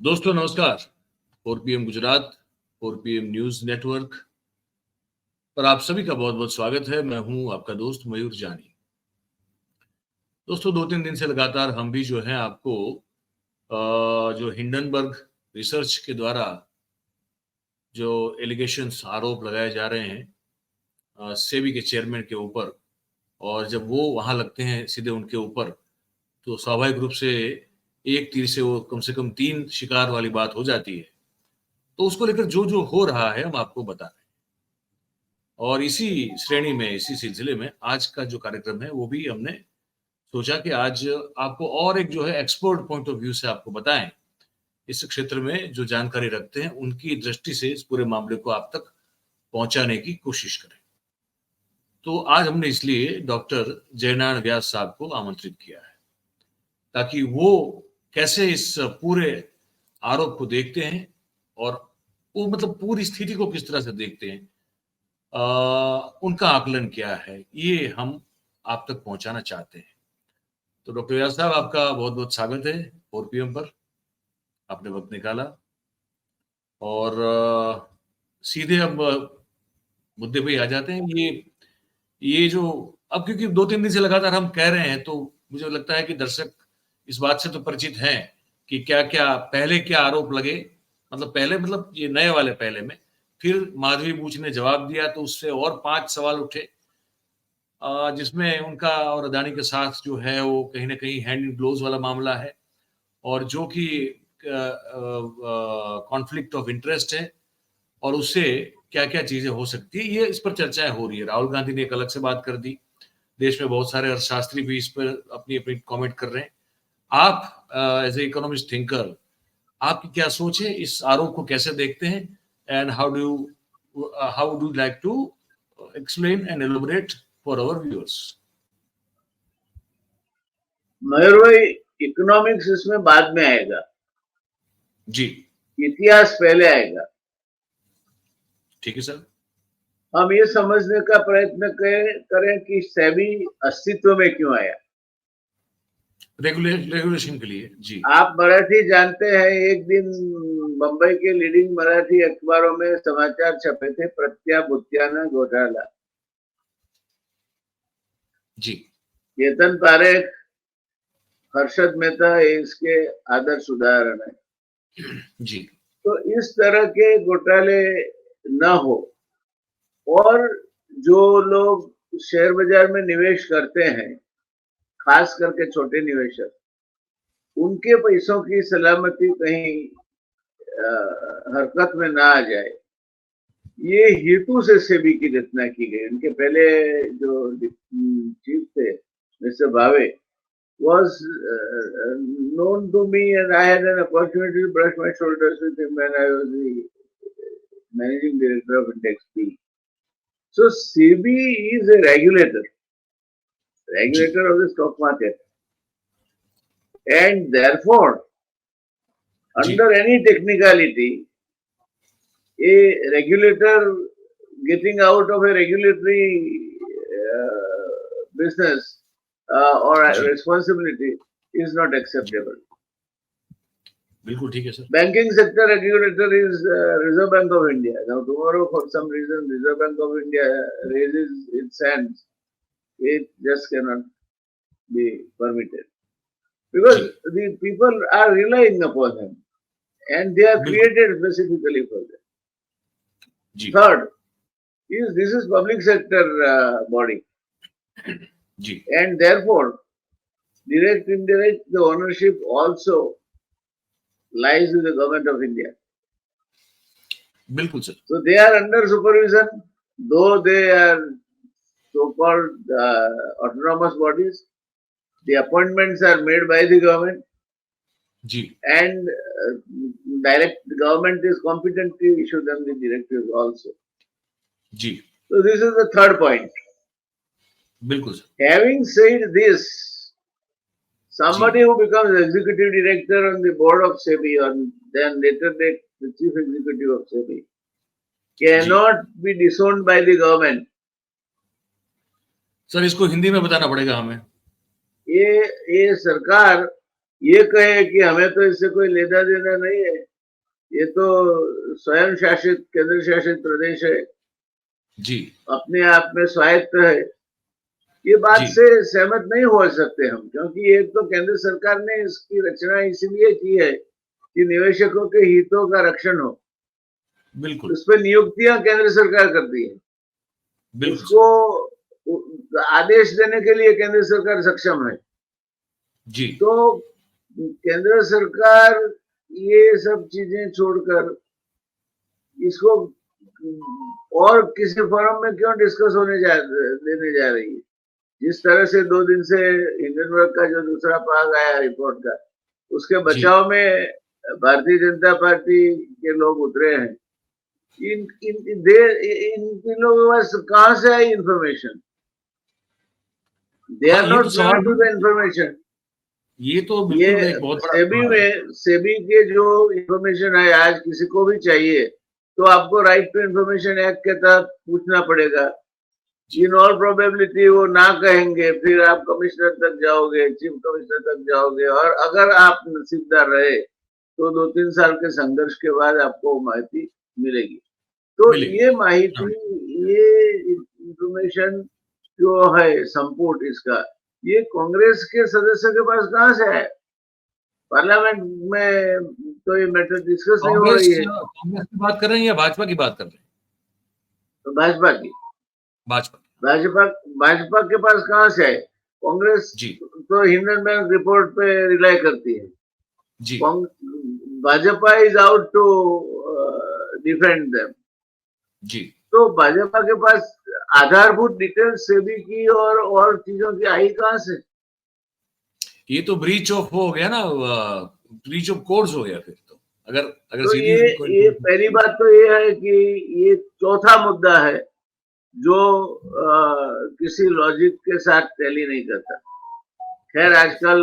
दोस्तों नमस्कार। 4 PM Gujarat, 4 PM news network पर आप सभी का बहुत बहुत स्वागत है। मैं हूं आपका दोस्त मयूर जानी। दोस्तों 2-3 दिन से लगातार हम भी जो है आपको जो हिंडनबर्ग रिसर्च के द्वारा जो एलिगेशंस आरोप लगाए जा रहे हैं सेबी के चेयरमैन के ऊपर, और जब वो वहां लगते हैं सीधे उनके ऊपर, तो स्वाभाविक रूप से एक तीर से वो कम से कम 3 शिकार वाली बात हो जाती है। तो उसको लेकर जो जो हो रहा है हम आपको बता रहे हैं, और इसी श्रेणी में, इसी सिलसिले में आज का जो कार्यक्रम है वो भी हमने सोचा कि आज आपको और एक जो है एक्सपर्ट पॉइंट ऑफ व्यू से आपको बताएं, इस क्षेत्र में जो जानकारी रखते हैं उनकी दृष्टि से इस पूरे मामले को आप तक पहुंचाने की कोशिश करें। तो आज हमने इसलिए डॉक्टर जयनारायण व्यास साहब को आमंत्रित किया है, ताकि वो कैसे इस पूरे आरोप को देखते हैं और वो मतलब पूरी स्थिति को किस तरह से देखते हैं, उनका आकलन क्या है, ये हम आप तक पहुंचाना चाहते हैं। तो डॉक्टर व्यास साहब, आपका बहुत बहुत स्वागत है 4 PM पर। आपने वक्त निकाला और सीधे अब मुद्दे पे ही आ जाते हैं। ये जो अब, क्योंकि 2-3 दिन से लगातार हम कह रहे हैं, तो मुझे लगता है कि दर्शक इस बात से तो परिचित हैं कि क्या क्या पहले क्या आरोप लगे। मतलब पहले, मतलब ये नए वाले पहले में, फिर माधवी बूच ने जवाब दिया तो उससे और 5 सवाल उठे, जिसमें उनका और अदानी के साथ जो है वो कहीं ना कहीं हैंड इन ग्लोव्स वाला मामला है, और जो कि कॉन्फ्लिक्ट ऑफ इंटरेस्ट है, और उससे क्या क्या चीजें हो सकती है, ये इस पर चर्चाएं हो रही है। राहुल गांधी ने एक अलग से बात कर दी, देश में बहुत सारे अर्थशास्त्री भी इस पर अपनी अपनी कमेंट कर रहे हैं। आप एज ए इकोनॉमिस्ट थिंकर, आपकी क्या सोच है, इस आरोप को कैसे देखते हैं, and how do like to explain and elaborate for our viewers? Mayur भाई, इकोनॉमिक्स इसमें बाद में आएगा जी, इतिहास पहले आएगा। ठीक है सर। हम ये समझने का प्रयत्न करें कि सेबी अस्तित्व में क्यों आया। रेगुलेशन के लिए। जी, आप मराठी जानते हैं, एक दिन बंबई के लीडिंग मराठी अखबारों में समाचार छपे थे, प्रत्याभूत्यान घोटाला। जी, केतन पारेख, हर्षद मेहता इसके आदर्श उदाहरण है। जी, तो इस तरह के घोटाले न हो, और जो लोग शेयर बाजार में निवेश करते हैं, खास करके छोटे निवेशक, उनके पैसों की सलामती कहीं हरकत में ना आ जाए, ये हेतु से सेबी की रचना की गई। उनके पहले जो चीफ थे, mister Bhave, was known to me, and I had an opportunity to brush my shoulders with him when I was the managing director of Index B. So SEBI is a regulator of the stock market, and therefore, under any technicality, a regulator getting out of a regulatory business or responsibility is not acceptable. बिल्कुल ठीक है sir. Banking sector regulator is Reserve Bank of India. Now tomorrow, for some reason, Reserve Bank of India raises its hands. It just cannot be permitted, because the people are relying upon them, and they are created specifically for them. Third, this is public sector body, and therefore, direct, indirect, the ownership also lies with the government of India. बिल्कुल sir. So they are under supervision, though they are so-called autonomous bodies. The appointments are made by the government, and the government is competent to issue them the directives also. So this is the third point. बिल्कुल sir. Having said this, somebody who becomes executive director on the board of SEBI, or then later the chief executive of SEBI, cannot be disowned by the government. Sir इसको हिंदी में बताना पड़ेगा हमें। ये सरकार ये कहे कि हमें तो इससे कोई लेना देना नहीं है, ये तो स्वयं शासित केंद्र शासित प्रदेश है, जी अपने आप में स्वायत्त है, ये बात जी से सहमत नहीं हो सकते हम, क्योंकि एक तो केंद्र सरकार ने इसकी रचना इसलिए की है कि निवेशकों के हितों का रक्षण हो। बिल्कुल उस पर नियुक्तियां केंद्र सरकार करती है, बिल्कुल उसको सर। आदेश देने के लिए केंद्र सरकार सक्षम है। जी तो केंद्र सरकार ये सब चीजें छोड़कर इसको और किसी फोरम में क्यों डिस्कस देने जा रही है। जिस तरह से 2 दिन से हिंडनबर्ग का जो दूसरा भाग आया रिपोर्ट का, उसके जी बचाव में भारतीय जनता पार्टी के लोग उतरे हैं। इन इन इन लोगों के पास कहाँ से आई इंफॉर्मेशन? दे हाँ, आर ये तो नॉट सवाल प्रिवी टू द इंफॉर्मेशन। ये तो ये बिल्कुल एक बहुत बड़ा सवाल है। सेबी के जो इंफॉर्मेशन है, आज किसी को भी चाहिए तो आपको राइट टू इंफॉर्मेशन एक्ट के तहत पूछना पड़ेगा। इन ऑल प्रोबेबिलिटी वो ना कहेंगे, फिर आप कमिश्नर तक जाओगे, चीफ कमिश्नर तक जाओगे, और अगर आप नसीबदार रहे तो 2-3 साल के संघर्ष के बाद आपको माहिती मिलेगी। तो मिलेगी। ये हाँ, माहिती, ये इंफॉर्मेशन जो है संपुट इसका, ये कांग्रेस के सदस्य के पास कहाँ से है? पार्लियामेंट में तो ये मैटर डिस्कस नहीं हो कांग्रेस रही है। कांग्रेस की बात कर रहे हैं या भाजपा की बात कर रहे हैं? तो भाजपा की, भाजपा की। भाजपा भाजपा के पास कहाँ से है? कांग्रेस जी तो हिंडनबर्ग रिपोर्ट पे रिलाई करती है। जी Bhajpa is out to defend them. जी तो भाजपा के पास आधारभूत डिटेल्स सेबी की और चीजों की आई कहाँ से? ये तो ब्रीच ऑफ हो गया ना, ब्रीच ऑफ कोर्स हो गया फिर तो। अगर अगर तो सीधी कोई ये पहली बात तो ये है कि ये चौथा मुद्दा है जो किसी लॉजिक के साथ टैली नहीं करता। खैर, आजकल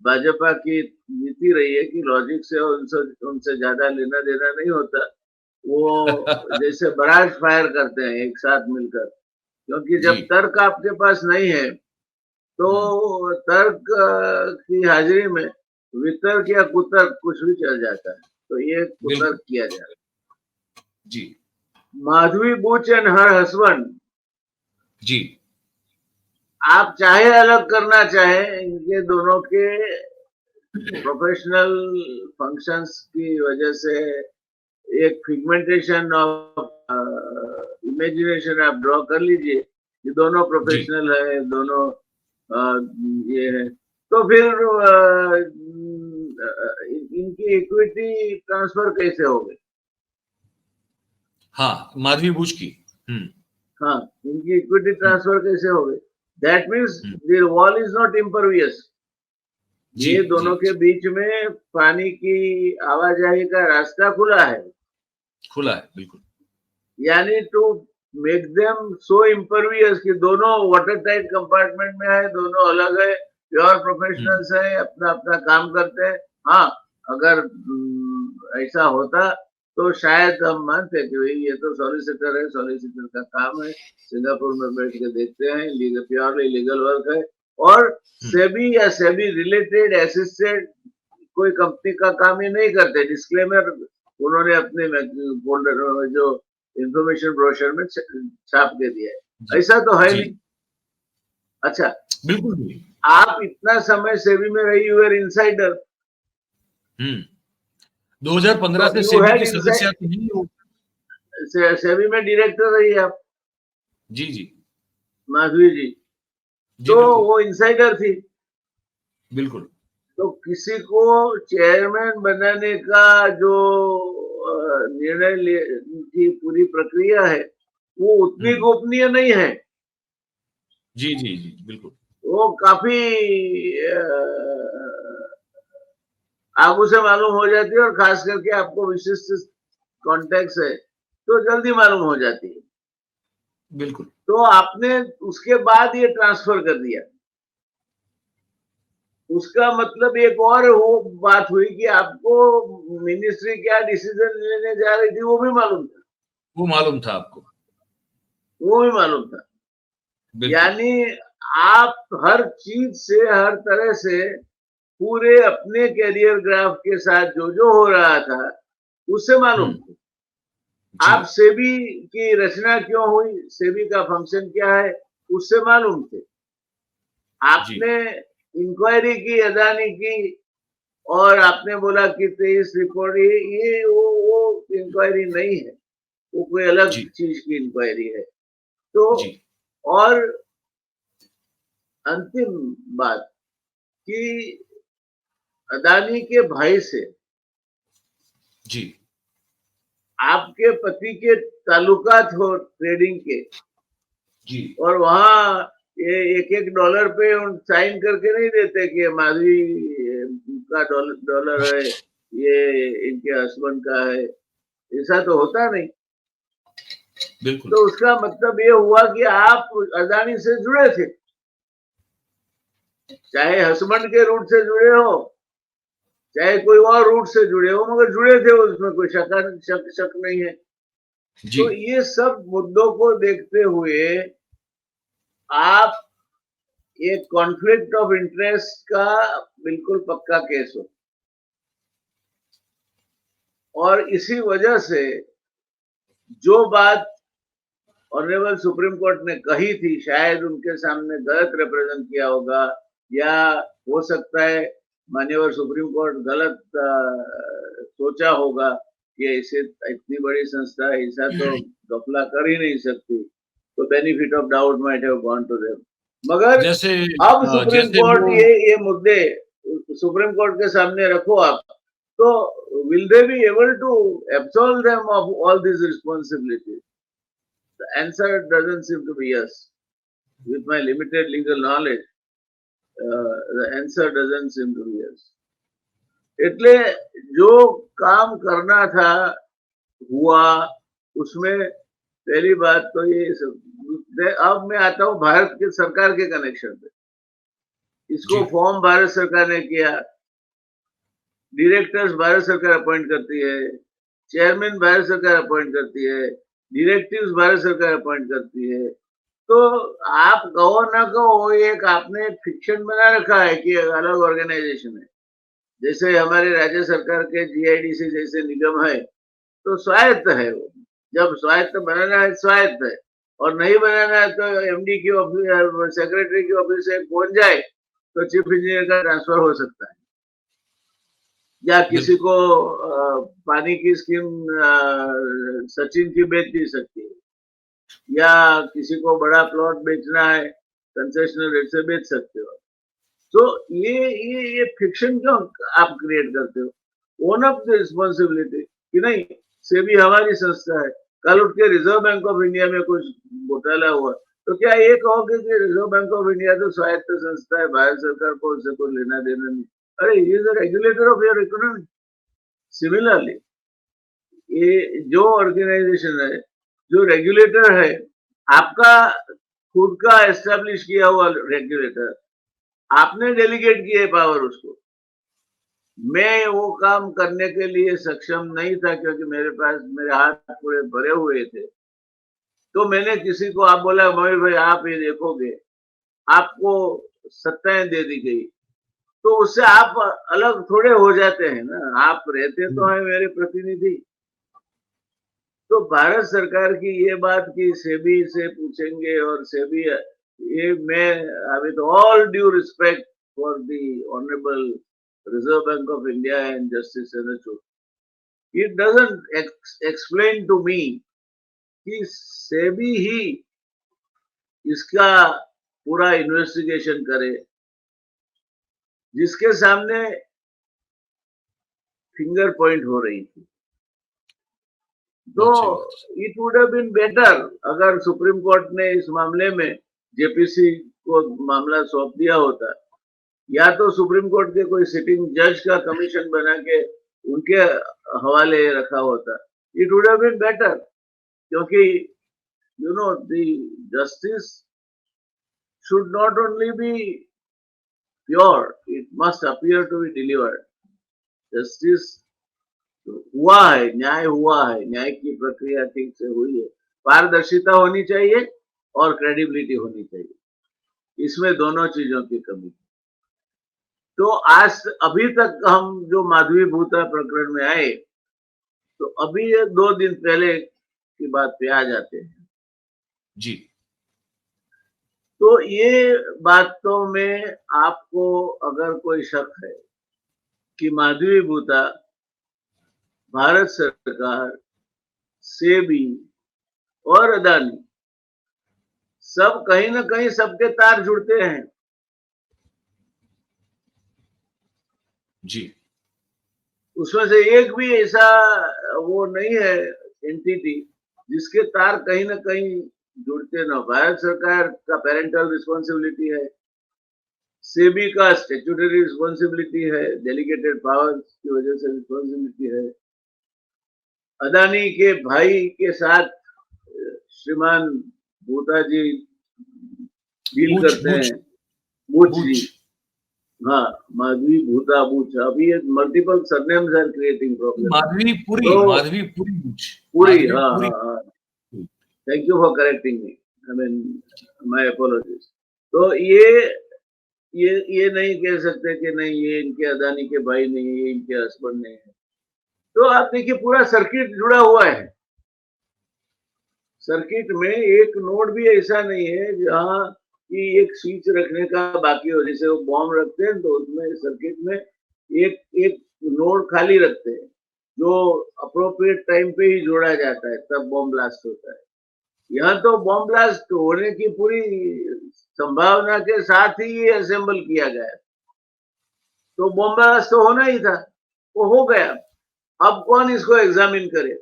भाजपा की नीति रही है कि लॉजिक से उनसे उनसे ज्यादा लेना देना नहीं होता। वो जैसे बराज फायर करते हैं एक साथ मिलकर, क्योंकि जी जब तर्क आपके पास नहीं है तो तर्क की हाजिरी में वितर्क या कुतर्क कुछ भी चल जाता है। तो ये बिल्कुल कुतर्क किया जा रहा जी है। Madhabi Buch and her husband, जी आप चाहे अलग करना चाहे इनके दोनों के प्रोफेशनल फंक्शंस की वजह से एक फिगमेंटेशन ऑफ इमेजिनेशन आप ड्रॉ कर लीजिए कि दोनों जी प्रोफेशनल है, दोनों ये है, तो फिर इनकी इक्विटी ट्रांसफर कैसे हो गई? हाँ, माधवी बुच की। हाँ, इनकी इक्विटी हम्म, ट्रांसफर कैसे हो गई? That means hmm, there wall is not impervious. जी ये जी दोनों के जी बीच में पानी की आवाजाही का रास्ता खुला है। खुला है बिल्कुल। यानी to make them so impervious कि दोनों वाटर टाइट कंपार्टमेंट में है, दोनों अलग है, प्योर हम्म, प्रोफेशनल्स है, अपना अपना काम करते हैं। हाँ, अगर ऐसा होता तो शायद हम मानते कि भाई ये तो सॉलिसिटर है, सॉलिसिटर का काम है, सिंगापुर में बैठ के देखते हैं, लीगल प्योरली लीगल वर्क है। और हम्म, सेबी या सेबी रिलेटेड असिस्टेड कोई कंपनी का काम ही नहीं करते। डिस्क्लेमर उन्होंने अपने फोल्डर जो इंफॉर्मेशन ब्रोशर में छाप के दिया है, जी ऐसा तो है जी नहीं। अच्छा, बिल्कुल भी। आप इतना समय सेबी में रही, यू आर इनसाइडर, 2015 तो से यू सेबी हैड की इनसाइड, सदस्य नहीं हो। सेबी में डायरेक्टर रही आप, जी जी माधवी जी, जी तो बिल्कुल वो इनसाइडर थी। बिल्कुल। तो किसी को चेयरमैन बनाने का जो निर्णय की पूरी प्रक्रिया है वो उतनी हम्म, गोपनीय नहीं है। जी जी जी बिल्कुल। वो काफी आगू से मालूम हो जाती है, और खास करके आपको विशिष्ट कॉन्टेक्ट है तो जल्दी मालूम हो जाती है। बिल्कुल तो आपने उसके बाद ये ट्रांसफर कर दिया, उसका मतलब एक और वो बात हुई कि आपको मिनिस्ट्री क्या डिसीजन लेने जा रही थी वो भी मालूम था, वो मालूम था आपको। वो भी मालूम था। बिल्कुल यानी आप हर चीज से, हर तरह से पूरे अपने कैरियर ग्राफ के साथ जो जो हो रहा था उससे मालूम थे। जी आप सेबी की रचना क्यों हुई, सेबी का फंक्शन क्या है, उससे मालूम थे। जी आपने इंक्वायरी की अदानी की और आपने बोला कि 23 रिपोर्ट, ये वो इंक्वायरी नहीं है, वो कोई अलग जी चीज की इंक्वायरी है। तो जी और अंतिम बात कि अदानी के भाई से जी आपके पति के ताल्लुकात हो ट्रेडिंग के, जी और वहां ये एक डॉलर पे साइन करके नहीं देते कि ये माधवी का डॉलर है, ये इनके हस्बैंड का है, ऐसा तो होता नहीं। बिल्कुल तो उसका मतलब ये हुआ कि आप अदानी से जुड़े थे, चाहे हस्बैंड के रूट से जुड़े हो, चाहे कोई और रूट से जुड़े हो, मगर जुड़े थे, उसमें कोई शक नहीं है। जी तो ये सब मुद्दों को देखते हुए आप एक कॉन्फ्लिक्ट ऑफ इंटरेस्ट का बिल्कुल पक्का केस हो, और इसी वजह से जो बात ऑनरेबल सुप्रीम कोर्ट ने कही थी, शायद उनके सामने गलत रिप्रेजेंट किया होगा, या हो सकता है माननीय सुप्रीम कोर्ट गलत सोचा होगा कि इसे इतनी बड़ी संस्था है, ऐसा तो गफला कर ही नहीं सकती, तो benefit of doubt might have gone to them. मगर जैसे अब सुप्रीम जैसे कोर्ट वो ये मुद्दे सुप्रीम कोर्ट के सामने रखो आप, तो will they be able to absolve them of all these responsibilities? The answer doesn't seem to be yes. With my limited legal knowledge, the answer doesn't seem to be yes. એટલે जो काम करना था हुआ, उसमें पहली बात तो ये अब मैं आता हूँ भारत की सरकार के कनेक्शन पे। इसको जी फॉर्म भारत सरकार ने किया, डायरेक्टर्स भारत सरकार अपॉइंट करती है, चेयरमैन भारत सरकार अपॉइंट करती है, डायरेक्टिव्स भारत सरकार अपॉइंट करती है। तो आप कहो ना कहो, एक आपने फिक्शन बना रखा है कि अलग ऑर्गेनाइजेशन है। जैसे हमारे राज्य सरकार के जीआईडीसी जैसे निगम है, तो स्वायत्त है वो। जब स्वायत्त बनाना है स्वायत्त है, और नहीं बनाना है तो एमडी की ऑफिस, सेक्रेटरी की ऑफिस से पहुंच जाए तो चीफ इंजीनियर का ट्रांसफर हो सकता है, या किसी बिल्कुल को पानी की स्कीम सचिन की बेच दी सकती है, या किसी को बड़ा प्लॉट बेचना है कंसेशनल रेट से बेच सकते हो। तो ये फिक्शन क्यों आप क्रिएट करते हो? ओन अप द रिस्पॉन्सिबिलिटी कि नहीं, सेबी हमारी संस्था है, कल उठ के रिजर्व बैंक ऑफ इंडिया में कुछ घोटाला हुआ तो क्या ये कहोगे कि रिजर्व बैंक ऑफ इंडिया तो स्वायत्त संस्था है, भारत सरकार को उससे कोई लेना देना नहीं? अरे ये is regulator of your economy. Similarly ये जो ऑर्गेनाइजेशन है, जो रेगुलेटर है, आपका खुद का एस्टेब्लिश किया हुआ रेगुलेटर, आपने डेलीगेट किए पावर उसको। मैं वो काम करने के लिए सक्षम नहीं था क्योंकि मेरे हाथ पूरे भरे हुए थे। तो मैंने किसी को, आप बोला मयूर भाई आप ये देखोगे, आपको सत्ताएं दे दी गई, तो उससे आप अलग थोड़े हो जाते हैं ना, आप रहते तो हैं मेरे प्रतिनिधि। तो भारत सरकार की ये बात की सेबी से पूछेंगे, और सेबी ये मैं with all due respect for the honourable Reserve Bank of India and justice Chandrachud, it doesn't explain to me कि सेबी ही इसका पूरा इन्वेस्टिगेशन करे, जिसके सामने फिंगर पॉइंट हो रही थी। तो बहुत सही बात it would have been better अगर सुप्रीम कोर्ट ने इस मामले में जेपीसी को मामला सौंप दिया होता, या तो सुप्रीम कोर्ट के कोई सिटिंग जज का कमीशन बना के उनके हवाले रखा होता, it would have been better. क्योंकि you know the justice should not only be pure, it must appear to be delivered. Justice हुआ है, न्याय हुआ है, न्याय की प्रक्रिया ठीक से हुई है, पारदर्शिता होनी चाहिए और क्रेडिबिलिटी होनी चाहिए, इसमें दोनों चीजों की कमी। तो आज अभी तक हम जो माधवी भूता प्रकरण में आए, तो अभी ये 2 दिन पहले की बात पे आ जाते हैं। जी। तो ये बातों में आपको अगर कोई शक है कि माधवी भूता, भारत सरकार, सेबी और अदानी सब कहीं न कहीं सबके तार जुड़ते हैं। जी। उसमें से एक भी ऐसा वो नहीं है एंटिटी जिसके तार कहीं न कहीं जुड़ते ना हो। भारत सरकार का पैरेंटल रिस्पॉन्सिबिलिटी है, सेबी का स्टैट्यूटरी रिस्पॉन्सिबिलिटी है, डेलीगेटेड पावर्स की वजह से रिस्पॉन्सिबिलिटी है। अदानी के भाई के साथ श्रीमान भूता जी डील बूच करते बूच हैं, बूच बूच। जी। हाँ, माधवी भूता बूच। अभी ये multiple surnames are creating problem. तो माधवी पुरी बूच। पूरी, माधवी हाँ पुरी। हाँ हाँ, thank you for correcting me, I mean my apologies. तो ये नहीं कह सकते कि नहीं ये इनके अदानी के भाई नहीं है, ये इनके हस्बैंड नहीं है। तो आप देखिए पूरा सर्किट जुड़ा हुआ है। सर्किट में एक नोड भी ऐसा नहीं है जहाँ कि एक स्विच रखने का बाकी हो। जैसे वो बॉम्ब रखते हैं तो उसमें सर्किट में एक एक नोड खाली रखते हैं जो अप्रोप्रिएट टाइम पे ही जोड़ा जाता है, तब बॉम्ब ब्लास्ट होता है। यहाँ तो बॉम्ब ब्लास्ट होने की पूरी संभावना के साथ ही ये असेंबल किया गया है। तो बॉम्ब ब्लास्ट तो होना ही था, वो हो गया। अब कौन इसको एग्जामिन करे?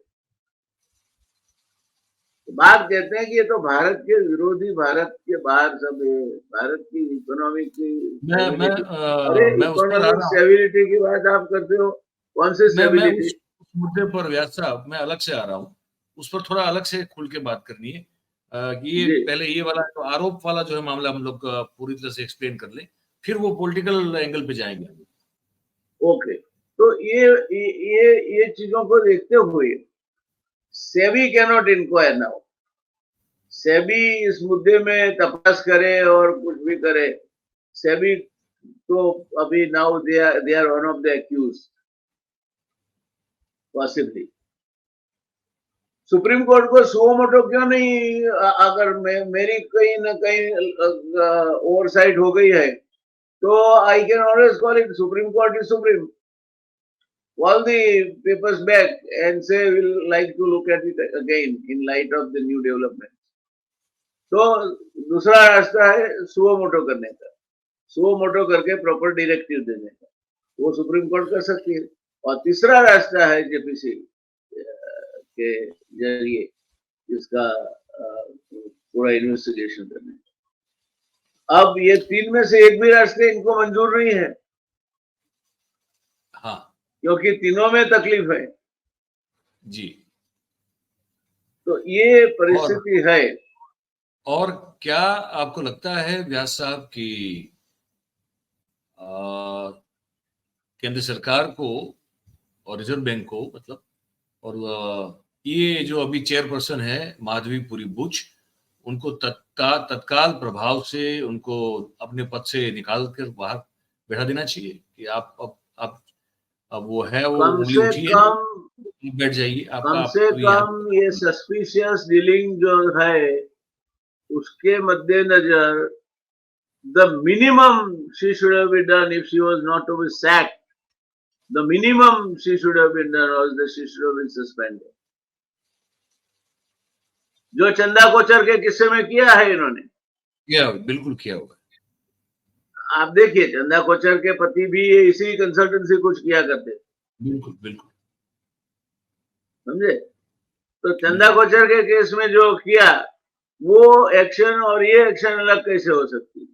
बात कहते हैं कि ये तो भारत के विरोधी, भारत के बाहर सब है, भारत की इकोनॉमिक की स्टेबिलिटी। अरे मैं उस पर आ इकोनॉमिक रहा हूँ। स्टेबिलिटी की बात आप करते हो, कौन सी मैं स्टेबिलिटी? उस मुद्दे पर व्यास साहब मैं अलग से आ रहा हूँ। उस पर थोड़ा अलग से खुल के बात करनी है। कि ये जी, पहले ये वाला जो आरोप वाला जो है मामला हम लोग पूरी तरह से एक्सप्लेन कर लें, फिर वो पॉलिटिकल एंगल पे जाएंगे। ओके। तो ये चीजों को देखते हुए SEBI cannot inquire now. SEBI इस मुद्दे में तपास करे और कुछ भी करे। सेबी तो अभी now they are one of the accused possibly. Supreme Court को सुओ मोटो क्यों नहीं, अगर मेरी कहीं ना कहीं ओवरसाइट हो गई है तो I can always call it supreme court is supreme, all the papers back and say we'll like to look at it again in light of the new development. तो दूसरा रास्ता है सुओ मोटो करने का, सुओ मोटो करके proper directive देने का, वो सुप्रीम कोर्ट कर सकती है। और तीसरा रास्ता है जेपीसी के जरिए इसका पूरा इन्वेस्टिगेशन करने का। अब ये तीन में से एक भी रास्ते इनको मंजूर नहीं है। हाँ क्योंकि तीनों में तकलीफ है। जी। तो ये और परिस्थिति है। और क्या आपको लगता है व्यास साहब कि केंद्र सरकार को और रिजर्व बैंक को, मतलब, और ये जो अभी चेयरपर्सन है माधवी पुरी बुच, उनको तत्काल प्रभाव से उनको अपने पद से निकाल कर बाहर बैठा देना चाहिए कि अब वो है, वो कम उंगली से उठी है, कम बैठ जाइए। कम आपका से अभी यहाँ कम ये सस्पिशियस डीलिंग जो है उसके मद्देनजर the minimum she should have been done if she was not to be sacked, the minimum she should have been done was that she should have been suspended. जो चंदा कोचर के किस्से में किया है इन्होंने, किया, बिल्कुल किया होगा। आप देखिए चंदा कोचर के पति भी इसी कंसल्टेंसी कुछ किया करते, बिल्कुल बिल्कुल समझे? तो चंदा कोचर के केस में जो किया वो एक्शन और ये एक्शन अलग कैसे हो सकती है?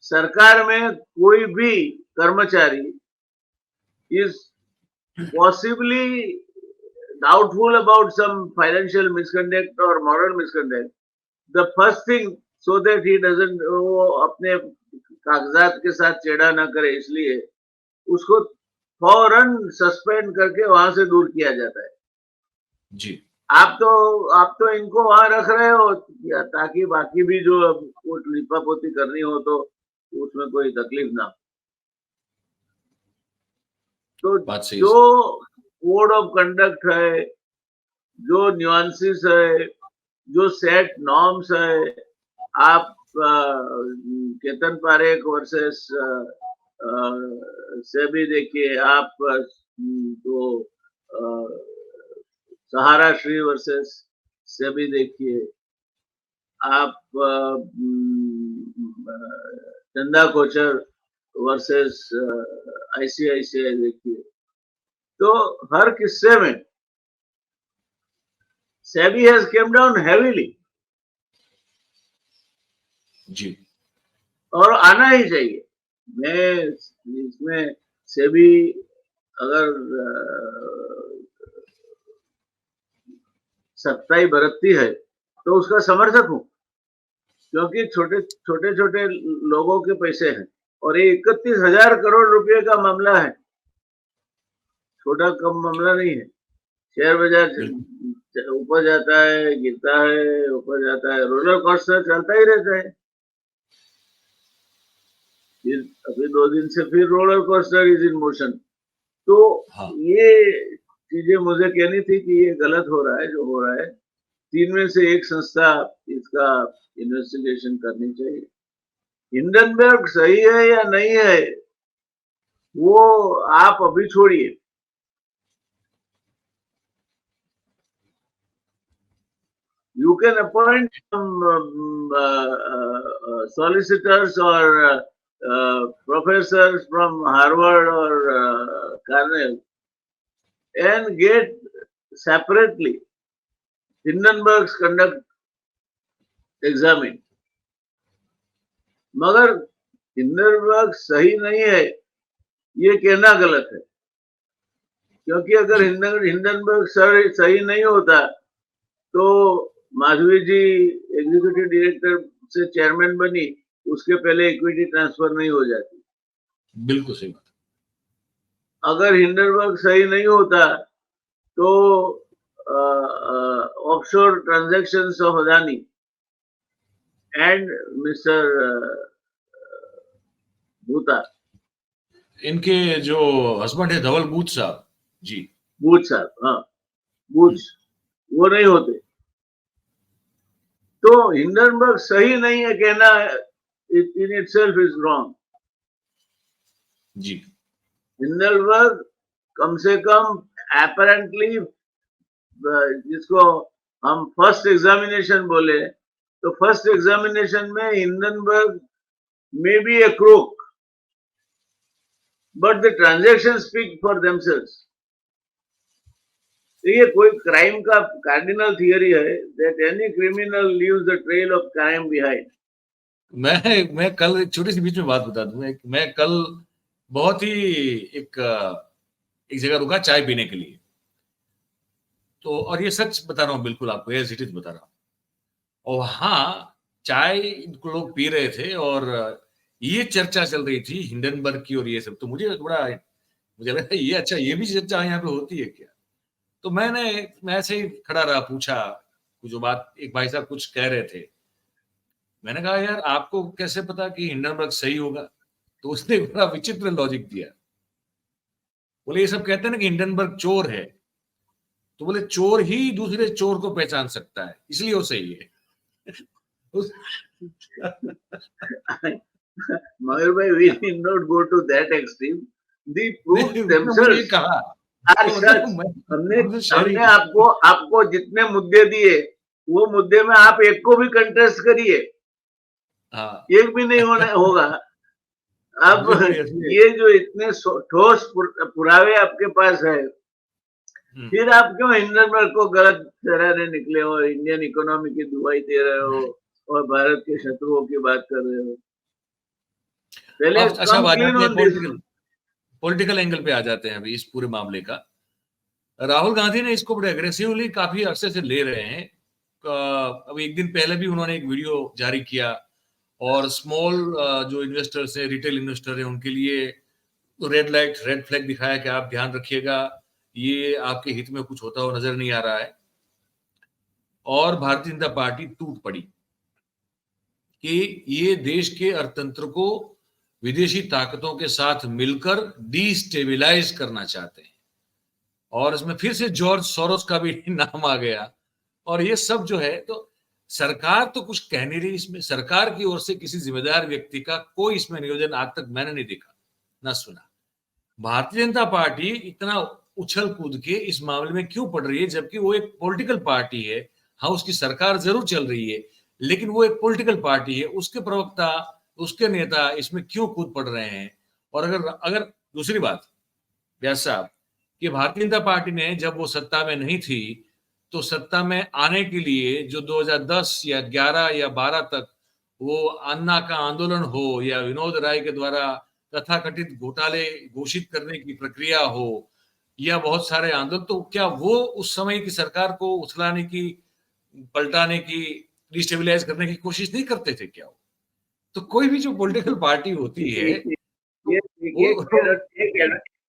सरकार में कोई भी कर्मचारी is possibly doubtful about some financial misconduct or moral misconduct, the first thing, so that he doesn't वो अपने कागजात के साथ चेड़ा ना करे, इसलिए उसको फौरन सस्पेंड करके वहां से दूर किया जाता है। जी। आप तो इनको वहां रख रहे हो ताकि बाकी भी जो लिपापोती करनी हो तो उसमें कोई तकलीफ ना हो। तो बात सही जो है। कोड ऑफ कंडक्ट है, जो न्यूएंसेस है, जो सेट नॉर्म्स है, आप केतन पारेख वर्सेस सेबी देखिए, आप तो सहारा श्री वर्सेस सेबी देखिए, आप चंदा कोचर वर्सेस आईसीआईसीआई देखिए। तो हर किस्से में SEBI has come down heavily, जी, और आना ही चाहिए। मैं इसमें सेबी अगर सख्ताई बरतती है तो उसका समर्थक हूं, क्योंकि छोटे छोटे लोगों के पैसे हैं और ये 31,000 करोड़ रुपए का मामला है, छोटा कम मामला नहीं है। शेयर बिल्कुल। बाजार ऊपर जाता है, गिरता है, ऊपर जाता है, रोलर कोस्टर चलता ही रहता है। फिर अभी 2 दिन से फिर roller coaster is in motion. तो हाँ, ये चीजें मुझे कहनी थी कि ये गलत हो रहा है जो हो रहा है। 3 में से एक संस्था इसका इन्वेस्टिगेशन करनी चाहिए। हिंडनबर्ग सही है या नहीं है वो आप अभी छोड़िए, you can appoint some solicitors or professors from Harvard or Cornell and get separately Hindenburg's conduct examined. मगर हिंडनबर्ग सही नहीं है ये कहना गलत है, क्योंकि अगर हिंडनबर्ग सही नहीं होता तो माधवी जी एग्जीक्यूटिव डायरेक्टर से चेयरमैन बनी, उसके पहले इक्विटी ट्रांसफर नहीं हो जाती। बिल्कुल सही बात। अगर हिंडनबर्ग सही नहीं होता तो offshore transactions of Adani and mister बूटा, इनके जो हस्बैंड है धवल बूथ साहब जी, बूथ साहब, हाँ बूथ, वो नहीं होते। तो हिंडनबर्ग सही नहीं है कहना इन इटसेल्फ इज रॉन्ग। जी, हिंडनबर्ग कम से कम अपैरेंटली, जिसको हम फर्स्ट एग्जामिनेशन बोले, तो फर्स्ट एग्जामिनेशन में Hindenburg may be a crook, but the transaction speak for themselves. तो ये कोई क्राइम का कार्डिनल थियरी है that any criminal leaves the trail of crime behind. मैं कल एक छोटी सी बीच में बात बता दूं, मैं कल बहुत ही एक जगह रुका चाय पीने के लिए, तो और ये सच बता रहा हूँ बिल्कुल आपको, एज इट इज बता रहा हूँ। और वहाँ चाय लोग पी रहे थे और ये चर्चा चल रही थी हिंडनबर्ग की और ये सब, तो मुझे लगा ये अच्छा, ये भी चर्चा यहाँ पे होती है क्या? तो मैं ऐसे ही खड़ा रहा, पूछा जो बात, एक भाई साहब कुछ कह रहे थे, मैंने कहा यार आपको कैसे पता कि हिंडनबर्ग सही होगा? तो उसने बड़ा विचित्र लॉजिक दिया, बोले ये सब कहते हैं ना कि हिंडनबर्ग चोर है, तो बोले चोर ही दूसरे चोर को पहचान सकता है, इसलिए वो सही है। मयूर भाई, we need not go to that extreme. The proofs नहीं, उसने मुझे ये themselves कहा, are तो such. मतलब हमने हमसे शेयरिंग हमने आपको जितने मुद्दे दिए, वो मुद्दे में आप एक को भी कंटेस्ट करिए, हाँ, एक भी नहीं होगा। अब मुझे बड़ी हंसी आई। ये जो इतने ठोस पुरावे आपके पास है, फिर आप क्यों हिंडनबर्ग को गलत ठहराने निकले हो, इंडियन इकोनॉमी की दुहाई दे रहे हो और भारत के शत्रुओं की बात कर रहे हो? पहले अब अच्छा, अब कम आ क्लीन जाते हैं ऑन दिस। पॉलिटिकल एंगल पे आ जाते हैं अभी इस पूरे मामले का। राहुल गांधी ने इसको बड़े अग्रेसिवली काफी अरसे से ले रहे हैं। अब एक दिन पहले भी उन्होंने एक वीडियो जारी किया और स्मॉल जो इन्वेस्टर्स है, रिटेल इन्वेस्टर है, उनके लिए रेड फ्लैग दिखाया कि आप ध्यान रखिएगा, ये आपके हित में कुछ होता हुआ नजर नहीं आ रहा है। और भारतीय जनता पार्टी टूट पड़ी कि ये देश के अर्थतंत्र को विदेशी ताकतों के साथ मिलकर डिस्टेबिलाइज करना चाहते हैं। और इसमें फिर से जॉर्ज सोरोस का भी नाम आ गया। और ये सब जो है, तो सरकार तो कुछ कह नहीं रही इसमें। सरकार की ओर से किसी जिम्मेदार व्यक्ति का कोई इसमें नियोजन आज तक मैंने नहीं देखा, ना सुना। भारतीय जनता पार्टी इतना उछल कूद के इस मामले में क्यों पड़ रही है, जबकि वो एक पॉलिटिकल पार्टी है। हाँ, उसकी सरकार जरूर चल रही है, लेकिन वो एक पॉलिटिकल पार्टी है। उसके प्रवक्ता, उसके नेता इसमें क्यों कूद पड़ रहे हैं? और अगर अगर दूसरी बात, व्यास साहब, कि भारतीय जनता पार्टी ने जब वो सत्ता में नहीं थी, तो सत्ता में आने के लिए जो 2010 या 11 या 12 तक वो अन्ना का आंदोलन हो या विनोद राय के द्वारा तथाकथित घोटाले घोषित करने की प्रक्रिया हो या बहुत सारे आंदोलन, तो क्या वो उस समय की सरकार को उछलाने की, पलटाने की, डिस्टेबलाइज करने की कोशिश नहीं करते थे क्या? तो कोई भी जो पॉलिटिकल पार्टी होती है, ये वो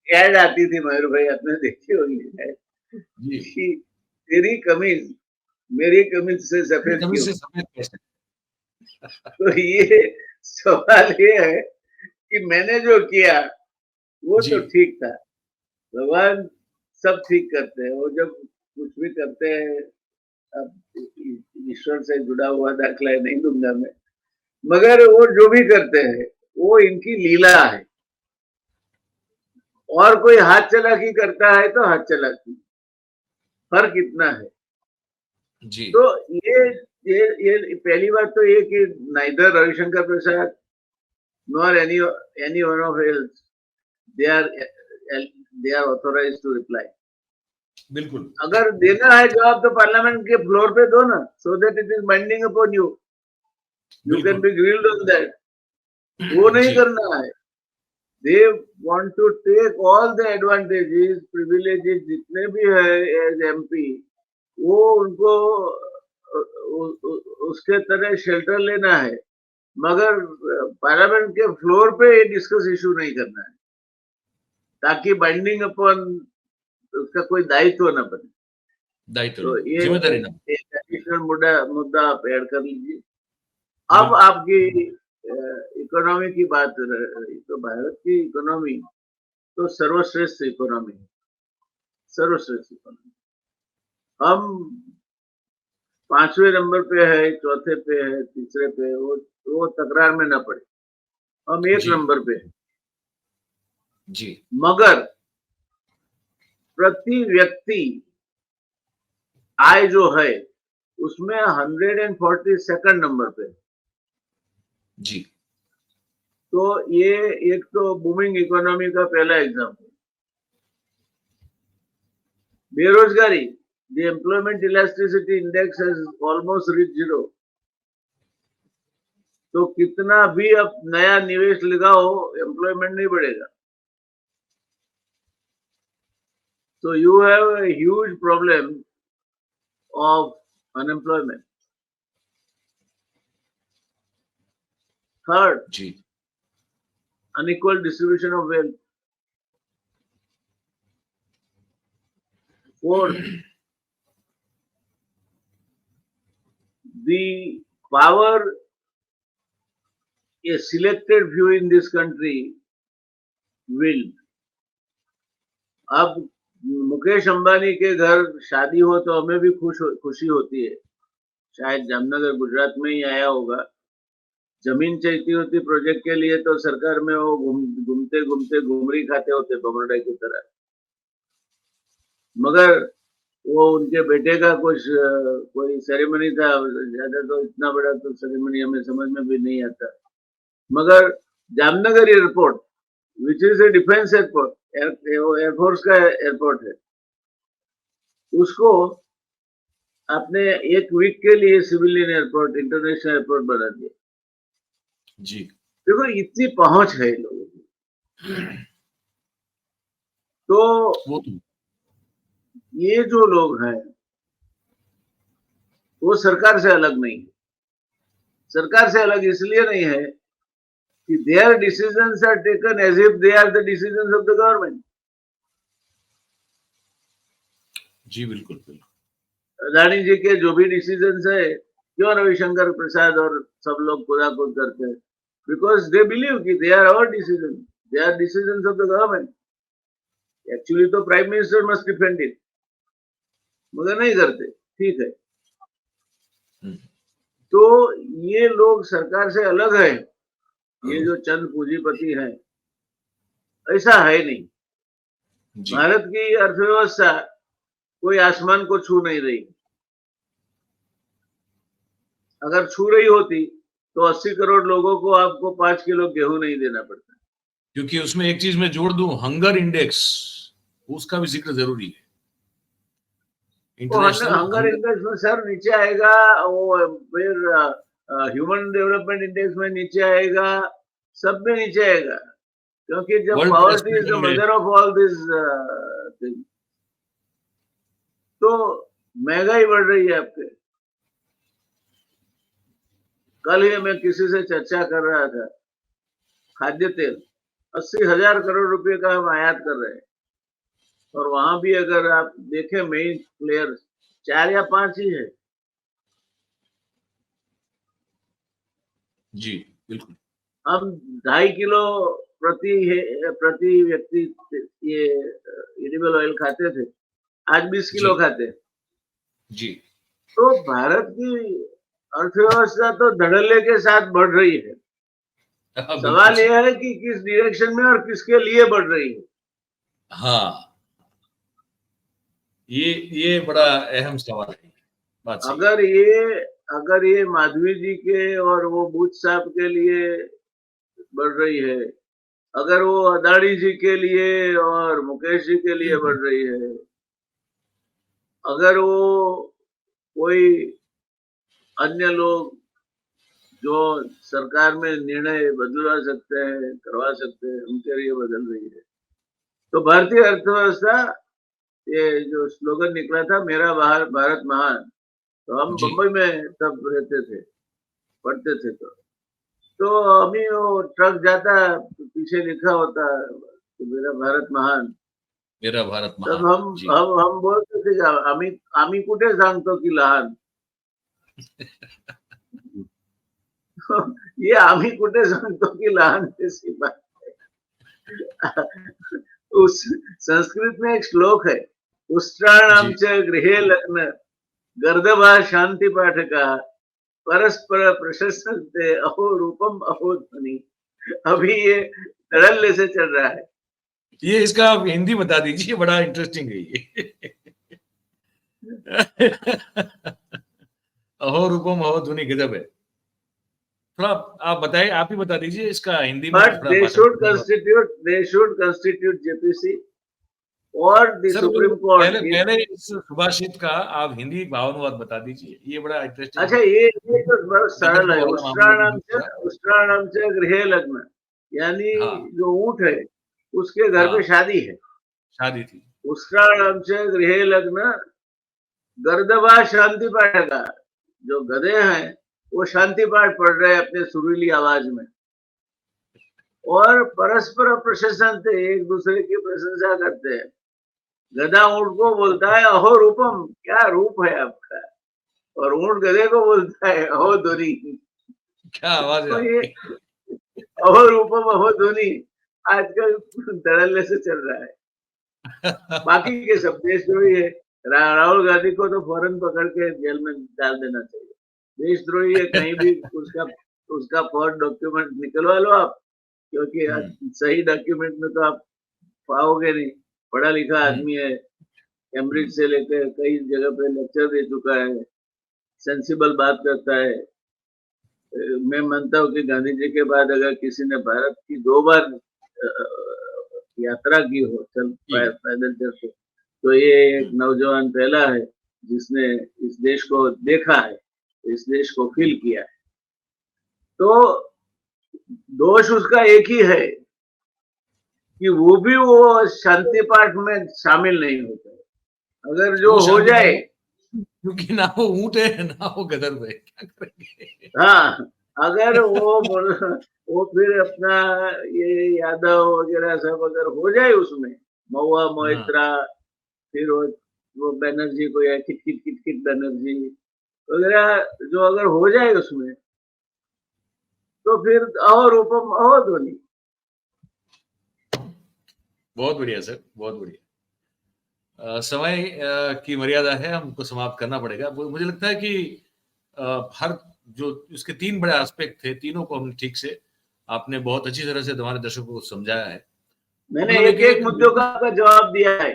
ऐड आती थी मयूर भाई, आपने देखी होगी जी, कि तेरी कमीज मेरी कमीज से सफेद कमी क्यों? से सफेद कैसे? तो ये सवाल ये है कि मैंने जो किया वो जी, तो ठीक था। भगवान सब ठीक करते हैं। वो जब कुछ भी करते हैं, अब ईश्वर से जुड़ा हुआ दाखला नहीं दूंगा मैं, मगर वो जो भी करते हैं वो इनकी लीला है। और कोई हाथ चलाकी करता है तो हाथ चलाकी, फर्क इतना है। जी, तो ये पहली बात तो ये कि neither Ravishankar Prasad nor any one of else they are authorised to reply. बिल्कुल। अगर देना है जवाब तो पार्लियामेंट के फ्लोर पे दो ना, so that it is binding upon you, you can बिल्कुल। Be grilled on that. वो नहीं जी, करना है। They want to take all the advantages privileges जितने भी है एज एमपी, वो उनको उसके तरह शेल्टर लेना है, मगर पार्लियामेंट के फ्लोर पे डिस्कस इशू नहीं करना है, ताकि बाइंडिंग अपॉन उसका कोई दायित्व न बने। दायित्व तो नहीं, ये जिम्मेदारी ना। एक एडिशनल मुद्दा आप ऐड कर लीजिए। अब बिल्कुल। आपकी इकोनॉमी की बात रही, तो भारत की इकोनॉमी तो सर्वश्रेष्ठ इकोनॉमी है, सर्वश्रेष्ठ इकोनॉमी। हम 5वें नंबर पे है, चौथे पे है, तीसरे पे, वो तकरार में ना पड़े। हम 1 जी, नंबर पे है, जी, मगर प्रति व्यक्ति आय जो है उसमें 142nd नंबर पे। जी, तो ये एक तो बूमिंग इकोनॉमी का पहला एग्जाम्पल। बेरोजगारी, the employment elasticity index has almost reached 0। तो कितना भी अब नया निवेश लगाओ, एम्प्लॉयमेंट नहीं बढ़ेगा। So you have a huge problem of unemployment. Third, ji, unequal distribution of wealth. Fourth, the power a selected few in this country will। अब मुकेश अंबानी के घर शादी हो तो हमें भी खुशी होती है। शायद जामनगर गुजरात में ही आया होगा। जमीन चाहिए होती प्रोजेक्ट के लिए तो सरकार में वो घूमते घूमते घुमरी खाते होते बमरडे की तरह। मगर वो उनके बेटे का कुछ कोई सेरेमनी था, ज्यादा तो इतना बड़ा तो सेरेमनी हमें समझ में भी नहीं आता। मगर Jamnagar airport which is a defence airport, air force का एयरपोर्ट है, उसको आपने 1 वीक के लिए सिविलियन एयरपोर्ट, इंटरनेशनल एयरपोर्ट बना दिया। जी, देखो इतनी पहुंच है इन लोगों की। तो वो तो ये जो लोग हैं वो सरकार से अलग नहीं है। सरकार से अलग इसलिए नहीं है कि their decisions are taken as if they are the decisions of the government। जी, बिल्कुल, बिल्कुल। अदानी जी के जो भी डिसीजंस है, क्यों रविशंकर प्रसाद और सब लोग खुदा खुद करते हैं, because they believe कि they are our decisions, they are decisions of the government. Actually तो prime minister must defend it, मगर नहीं करते. ठीक है. तो ये लोग सरकार से अलग है, ये जो चंद पूंजीपति हैं, ऐसा है नहीं. भारत की अर्थव्यवस्था कोई आसमान को छू नहीं रही. अगर छू रही होती तो 80 करोड़ लोगों को आपको 5 किलो गेहूं नहीं देना पड़ता. क्योंकि उसमें एक चीज मैं जोड़ दूं, हंगर इंडेक्स, उसका भी जिक्र जरूरी है. हंगर इंडेक्स में सर नीचे आएगा, वो फिर ह्यूमन डेवलपमेंट इंडेक्स में नीचे आएगा, सब में नीचे आएगा, क्योंकि जब poverty is the mother of all this thing, तो महंगाई बढ़ रही है आपके. कल ही मैं किसी से चर्चा कर रहा था, खाद्य तेल 80,000 करोड़ रुपए का हम आयात कर रहे हैं, और वहां भी अगर आप देखें मेन प्लेयर्स 4 या 5 ही है. जी बिल्कुल. हम 2.5 किलो प्रति व्यक्ति ये एडिबल ऑयल खाते थे, आज 20 किलो खाते हैं. जी. तो भारत की अर्थव्यवस्था तो धड़ल्ले के साथ बढ़ रही है. सवाल यह है कि किस डायरेक्शन में और किसके लिए बढ़ रही है. हाँ, ये बड़ा अहम सवाल है. बात सही. अगर ये माधवी जी के और वो बूथ साहब के लिए बढ़ रही है, अगर वो अदानी जी के लिए और मुकेश जी के लिए बढ़ रही है, अगर वो कोई अन्य लोग जो सरकार में निर्णय बदलवा सकते हैं, करवा सकते हैं, उनके लिए बदल रही है, तो भारतीय अर्थव्यवस्था, ये जो स्लोगन निकला था मेरा भारत महान, तो हम बम्बई में तब रहते थे, पढ़ते थे, तो अभी वो ट्रक जाता पीछे लिखा होता मेरा भारत महान, मेरा भारत महान. तब हम बोलते थे आम्ही कुठे सांगतो की लहान. ये आम्ही कुठे सांगतो की लहान जैसी बात है. उस संस्कृत में एक श्लोक है, उष्ट्राणामचे गृहे लग्न गर्दभा शांति पाठका परस्पर प्रशंसन्ते अहो रूपम अहो ध्वनि. अभी ये धड़ल्ले से चल रहा है. ये इसका आप हिंदी बता दीजिए, बड़ा इंटरेस्टिंग है ये. अहो रूपम अहो ध्वनि गजब है. थोड़ा आप बताइए, आप ही बता दीजिए इसका हिंदी में. But they should constitute JPC और the Supreme Court. पहले इस सुभाषित का आप हिंदी भावानुवाद बता दीजिए, ये बड़ा इंटरेस्टिंग. अच्छा, ये तो बड़ा सरल है. उष्ट्राणामचे गृहे लग्न, यानी जो ऊंट है उसके घर पे शादी थी. उष्ट्राणामचे गृहे लग्न गर्दभा शांति पाठका, जो गधे हैं वो शांति पाठ पढ़ रहे हैं अपने सुरीली आवाज में, और परस्पर प्रशंसन थे, एक दूसरे की प्रशंसा करते हैं. गधा ऊंट को बोलता है अहो रूपम, क्या रूप है आपका, और ऊंट गधे को बोलता है अहो ध्वनि, क्या आवाज है. ये अहो रूपम अहो ध्वनि आजकल धड़ल्ले से चल रहा है. बाकी के सब देशद्रोही है. राहुल गांधी को तो फौरन पकड़ के जेल में डाल देना चाहिए. देशद्रोही है, कहीं भी उसका फौरन डॉक्यूमेंट निकलवा लो आप, क्योंकि सही डॉक्यूमेंट में तो आप पाओगे नहीं. पढ़ा लिखा आदमी है, कैम्ब्रिज से लेकर कई जगह पे लेक्चर दे चुका है, सेंसिबल बात करता है. मैं मानता हूँ कि गांधी जी के बाद अगर किसी ने भारत की 2 बार यात्रा की हो पैदल चल के, तो ये एक नौजवान पहला है जिसने इस देश को देखा है, इस देश को फील किया है. तो दोष उसका एक ही है कि वो शांति पाठ में शामिल नहीं होता है. अगर जो हो जाए, क्योंकि ना वो ऊंट है ना वो गदर है, क्या करेंगे. हाँ, अगर वो फिर अपना ये यादव वगैरह सब अगर हो जाए उसमें, महुआ मोइत्रा, फिर वो बनर्जी को या किट बनर्जी वगैरह जो अगर हो जाए उसमें, तो फिर अहो रूपम अहो ध्वनि। बहुत बढ़िया सर, बहुत बढ़िया। समय की मर्यादा है, हमको समाप्त करना पड़ेगा। मुझे लगता है कि हर जो इसके 3 बड़े एस्पेक्ट थे, तीनों को हमने ठीक से, आपने बहुत अच्छी तरह से हमारे दर्शकों को समझाया है। मैंने मतलब एक मुद्दों का जवाब दिया है,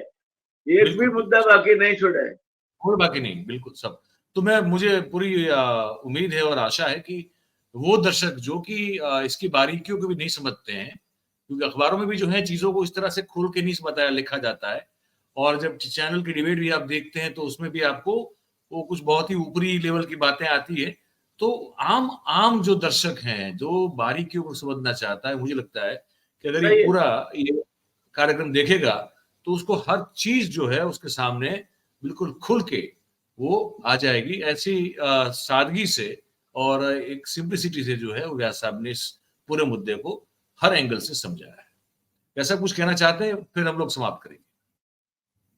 एक भी मुद्दा बाकी नहीं छोड़ा है, कोई बाकी नहीं, बिल्कुल सब। तो मुझे पूरी उम्मीद है और आशा है कि वो दर्शक जो कि इसकी बारीकियों को भी नहीं समझते हैं, क्योंकि अखबारों में भी जो है चीजों को इस तरह से खोल के नहीं बताया लिखा जाता है, और जब चैनल की डिबेट भी आप देखते हैं तो उसमें भी आपको वो कुछ बहुत ही ऊपरी लेवल की बातें आती है। तो आम आम जो दर्शक हैं, जो बारीकियों को समझना चाहता है, मुझे लगता है कि अगर ये पूरा ये कार्यक्रम देखेगा तो उसको हर चीज जो है उसके सामने बिल्कुल खुल के वो आ जाएगी। ऐसी सादगी से और एक सिंप्लिसिटी से जो है वो व्यास साहब ने इस पूरे मुद्दे को हर एंगल से समझाया है। ऐसा कुछ कहना चाहते हैं, फिर हम लोग समाप्त करेंगे।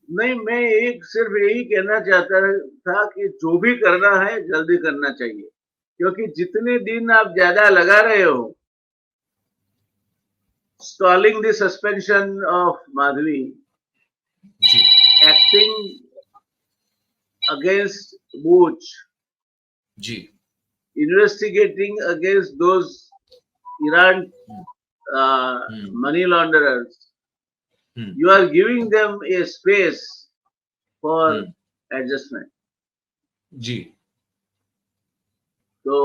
नहीं, मैं एक सिर्फ यही कहना चाहता था कि जो भी करना है जल्दी करना चाहिए, क्योंकि जितने दिन आप ज्यादा लगा रहे हो stalling the suspension of Madhabi, ji, acting against Buch, ji, investigating against those Iran money launderers, you are giving them a space for adjustment. जी, तो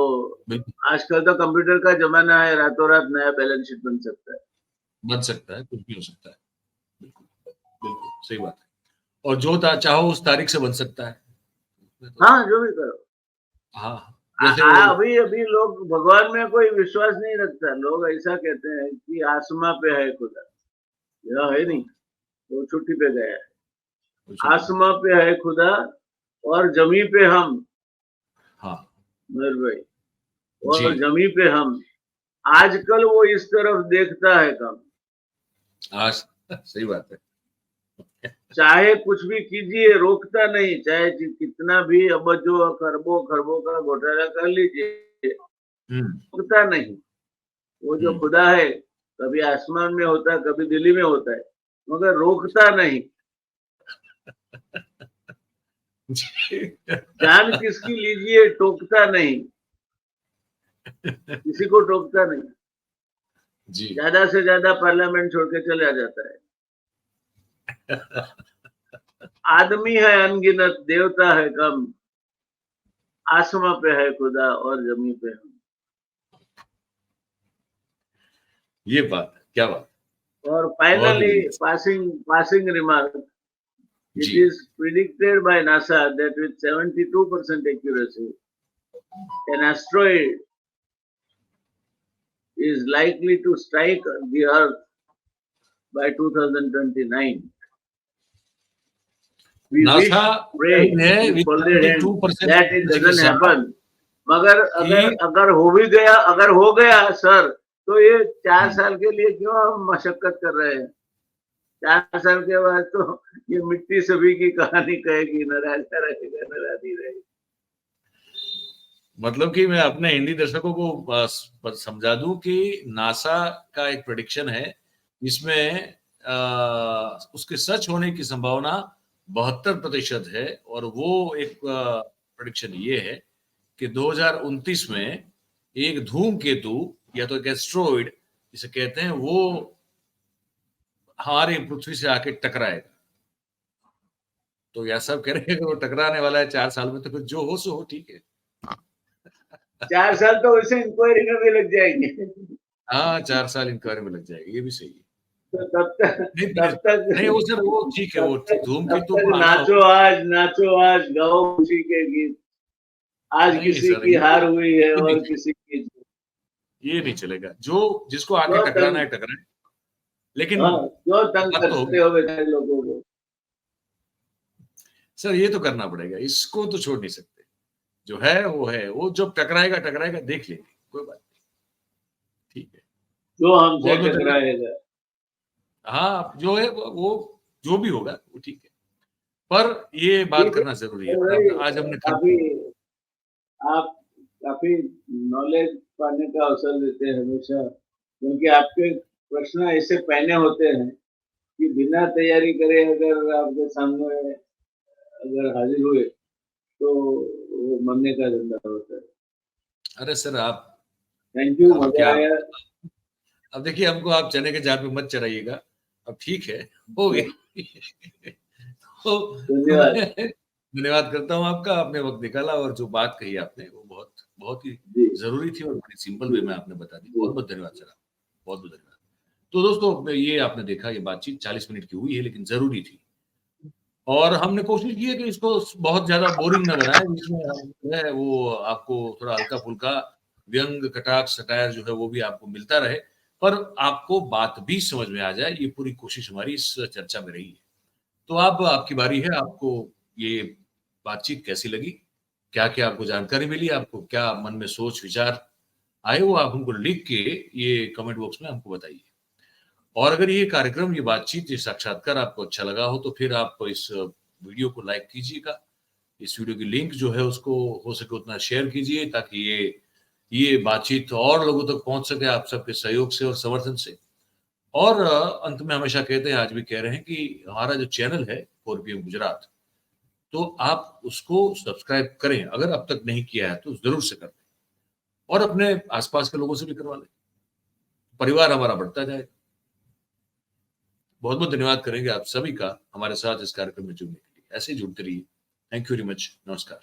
आजकल तो कंप्यूटर का जमाना है, रातों रात नया बैलेंस शीट बन सकता है, कुछ भी हो सकता है। बिल्कुल, बिल्कुल सही बात है। और जो चाहो उस तारीख से बन सकता है। हाँ, जो भी करो। हाँ, जैसे वो अभी लोग भगवान में कोई विश्वास नहीं रखता। लोग ऐसा कहते हैं कि आसमां पे है खुदा, यह है नहीं, वो छुट्टी पे गया है। आसमां पे है खुदा और जमी पे हम, हाँ मेर भाई, और जमी पे हम। आजकल वो इस तरफ देखता है कम। आज सही बात है। चाहे कुछ भी कीजिए, रोकता नहीं, चाहे कितना भी अबजों खरबों खरबों का घोटाला कर लीजिए, रोकता नहीं। वो जो खुदा है कभी आसमान में होता है, कभी दिल्ली में होता है, मगर रोकता नहीं। जान किसकी लीजिए, टोकता नहीं, किसी को टोकता नहीं। ज्यादा से ज्यादा पार्लियामेंट छोड़ के चला जाता है। आदमी है अनगिनत, देवता है कम, आसमां पे है खुदा और जमीन पे हम। ये बात है, क्या बात। और finally passing remark, it is predicted by NASA that with 72% accuracy an asteroid is likely to strike the earth by 2029. We wish, pray, we fold hands that it doesn't happen. मगर अगर हो गया सर, तो ये 4 साल के लिए क्यों हम मशक्कत कर रहे हैं? 4 साल के बाद तो ये मिट्टी सभी की कहानी कहेगी, न राजा रहेगा न रानी रहेगी। मतलब कि मैं अपने हिंदी दर्शकों को समझा दूं कि नासा का एक प्रेडिक्शन है, जिसमें उसके सच होने की संभावना 72% है, और वो एक प्रेडिक्शन ये है कि 2029 में एक धूमकेतु या तो एक एस्ट्रॉइड जिसे कहते हैं, वो हमारी पृथ्वी से आके टकराएगा। तो यह सब कह रहे हैं कि वो टकराने वाला है 4 साल में, तो फिर जो हो सो हो, ठीक है। 4 साल तो वैसे इंक्वायरी में भी लग जाएंगे। हाँ, 4 साल इंक्वायरी में लग जाएगी, ये भी सही है। तो तब तक नहीं, वो सर वो ठीक है, वो धूमकेतु को नाचो आज गाओ खुशी के गीत। आज किसी की हार हुई है और किसी की, ये नहीं चलेगा। जो जिसको आके टकराना है टकराए, लेकिन क्यों तंग करते हो बेचारे लोगों को? सर ये तो करना पड़ेगा, इसको तो छोड़ नहीं सकते। जो है वो जब टकराएगा देख लेंगे, कोई बात नहीं, ठीक है। जो हमसे टकराएगा, हाँ, जो है वो जो भी होगा वो ठीक है, पर ये बात करना जरूरी है। आज हमने काफी आप काफी नॉलेज पाने का अवसर देते हैं हमेशा, क्योंकि आपके प्रश्न ऐसे पहने होते हैं कि बिना तैयारी करे अगर आपके सामने अगर हाजिर हुए तो वो मरने का धंधा होता है। अरे सर, आप थैंक यू, अब मजा क्या, आया। अब देखिए हमको आप चने के जाल पे मत चढ़ाइएगा। अब ठीक है, हो गई। तो धन्यवाद। मैं धन्यवाद करता हूँ आपका, आपने वक्त निकाला और जो बात कही आपने वो बहुत बहुत ही जी जरूरी थी और बड़ी सिंपल वे जी में आपने बता दी। जी। बहुत बहुत धन्यवाद सर, बहुत बहुत धन्यवाद। तो दोस्तों, ये आपने देखा, ये बातचीत 40 मिनट की हुई है लेकिन जरूरी थी, और हमने कोशिश की है कि इसको बहुत ज्यादा बोरिंग ना बनाए। इसमें हम जो है वो आपको थोड़ा हल्का फुल्का व्यंग कटाक्ष सटायर जो है वो भी आपको मिलता रहे, पर आपको बात भी समझ में आ जाए, ये पूरी कोशिश हमारी इस चर्चा में रही है। तो अब आपकी बारी है, आपको ये बातचीत कैसी लगी, क्या क्या आपको जानकारी मिली, आपको क्या मन में सोच विचार आए, वो आप हमको लिख के ये कमेंट बॉक्स में हमको बताइए। और अगर ये कार्यक्रम, ये बातचीत, ये साक्षात्कार आपको अच्छा लगा हो तो फिर आप इस वीडियो को लाइक कीजिएगा। इस वीडियो की लिंक जो है उसको हो सके उतना शेयर कीजिए, ताकि ये बातचीत और लोगों तक पहुंच सके आप सबके सहयोग से और समर्थन से। और अंत में हमेशा कहते हैं, आज भी कह रहे हैं कि हमारा जो चैनल है 4PM गुजरात, तो आप उसको सब्सक्राइब करें, अगर अब तक नहीं किया है तो जरूर से कर लें, और अपने आसपास के लोगों से भी करवा लें। परिवार हमारा बढ़ता जाएगा। बहुत बहुत धन्यवाद करेंगे आप सभी का हमारे साथ इस कार्यक्रम में जुड़ने के लिए। ऐसे ही जुड़ते रहिए। Thank you very much. नमस्कार।